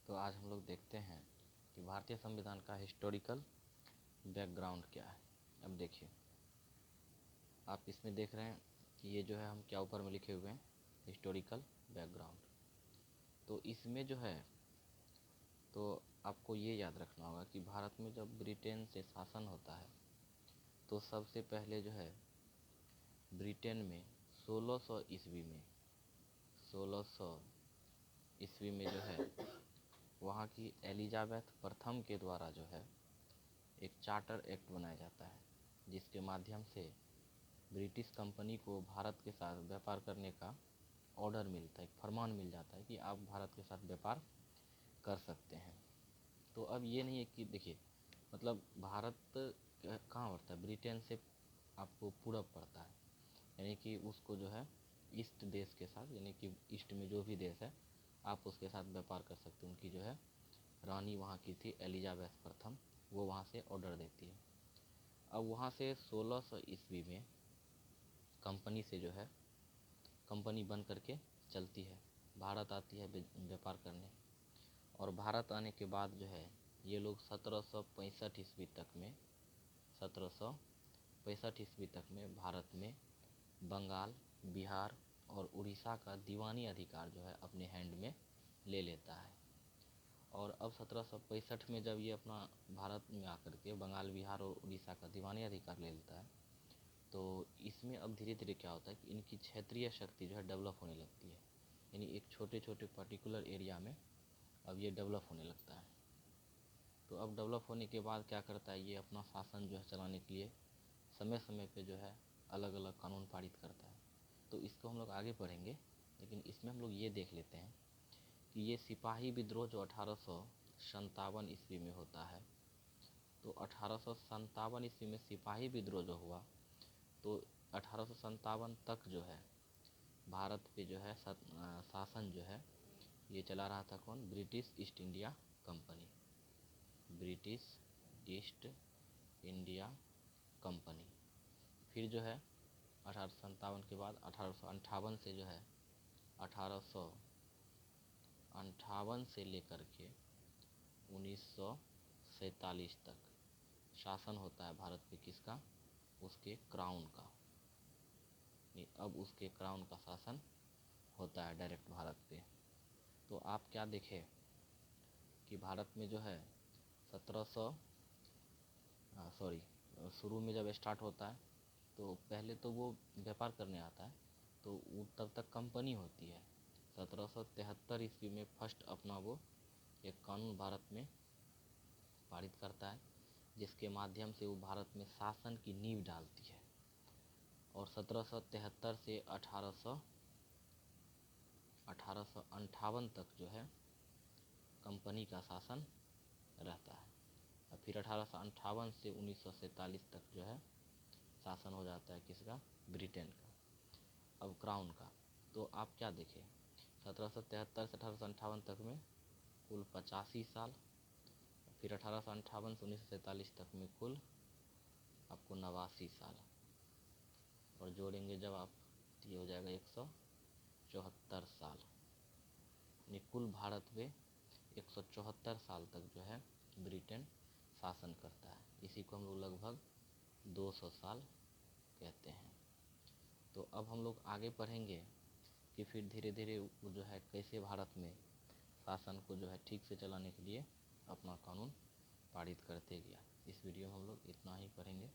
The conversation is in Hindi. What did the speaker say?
तो आज हम लोग देखते हैं कि भारतीय संविधान का हिस्टोरिकल बैकग्राउंड क्या है। अब देखिए, आप इसमें देख रहे हैं कि ये जो है हम क्या ऊपर में लिखे हुए हैं, हिस्टोरिकल बैकग्राउंड। तो इसमें जो है तो आपको ये याद रखना होगा कि भारत में जब ब्रिटेन से शासन होता है तो सबसे पहले जो है ब्रिटेन में 1600 ईस्वी में 1600 ईस्वी में जो है वहाँ की एलिजाबेथ प्रथम के द्वारा जो है एक चार्टर एक्ट बनाया जाता है, जिसके माध्यम से ब्रिटिश कंपनी को भारत के साथ व्यापार करने का ऑर्डर मिलता है, एक फरमान मिल जाता है कि आप भारत के साथ व्यापार कर सकते हैं। तो अब ये नहीं है कि देखिए, मतलब भारत कहाँ पड़ता है, ब्रिटेन से आपको पूरब पड़ता है, यानी कि उसको जो है ईस्ट देश के साथ, यानी कि ईस्ट में जो भी देश है आप उसके साथ व्यापार कर सकते हैं। उनकी जो है रानी वहाँ की थी एलिजाबेथ प्रथम, वो वहाँ से ऑर्डर देती है। अब वहाँ से 1600 ईस्वी में कंपनी से जो है कंपनी बन करके चलती है, भारत आती है व्यापार करने। और भारत आने के बाद जो है ये लोग 1765 ईस्वी तक में 1765 ईस्वी तक में भारत में बंगाल, बिहार और उड़ीसा का दीवानी अधिकार जो है अपने हैंड में ले लेता है। और अब 1765 में जब ये अपना भारत में आकर के बंगाल, बिहार और उड़ीसा का दीवानी अधिकार ले लेता है, तो इसमें अब धीरे धीरे क्या होता है कि इनकी क्षेत्रीय शक्ति जो है डेवलप होने लगती है, यानी एक छोटे छोटे पर्टिकुलर एरिया में अब ये डेवलप होने लगता है। तो अब डेवलप होने के बाद क्या करता है, ये अपना शासन जो है चलाने के लिए समय समय पे जो है अलग अलग कानून पारित करता है। तो इसको हम लोग आगे पढ़ेंगे, लेकिन इसमें हम लोग ये देख लेते हैं कि ये सिपाही विद्रोह जो 1857 ईस्वी में होता है, तो 1857 ईस्वी में सिपाही विद्रोह जो हुआ, तो 1857 तक जो है भारत पे जो है शासन जो है ये चला रहा था कौन, British east India company, British east India company. फिर जो है 1857 के बाद 1858 से जो है 1858 से लेकर के 1947 तक शासन होता है भारत पे किसका, उसके क्राउन का। अब उसके क्राउन का शासन होता है डायरेक्ट भारत पे। तो आप क्या देखें कि भारत में जो है 1700 सॉरी शुरू में जब स्टार्ट होता है तो पहले तो वो व्यापार करने आता है, तो वो तब तक कंपनी होती है। 1773 ईस्वी में फर्स्ट अपना वो एक कानून भारत में पारित करता है, जिसके माध्यम से वो भारत में शासन की नींव डालती है। और 1773 से 1858 तक जो है कंपनी का शासन रहता है। और फिर 1858 से 1947 तक जो है शासन हो जाता है किसका, ब्रिटेन का, अब क्राउन का। तो आप क्या देखें, 1773 से 1858 तक में कुल 85 साल, फिर 1858 से 1947 तक में कुल आपको 89 साल, और जोड़ेंगे जब आप तो ये हो जाएगा 174 साल, यानी कुल भारत में 174 साल तक जो है ब्रिटेन शासन करता है। इसी को हम लोग लगभग 200 साल कहते हैं। तो अब हम लोग आगे पढ़ेंगे कि फिर धीरे धीरे वो जो है कैसे भारत में शासन को जो है ठीक से चलाने के लिए अपना कानून पारित करते गया। इस वीडियो में हम लोग इतना ही पढ़ेंगे।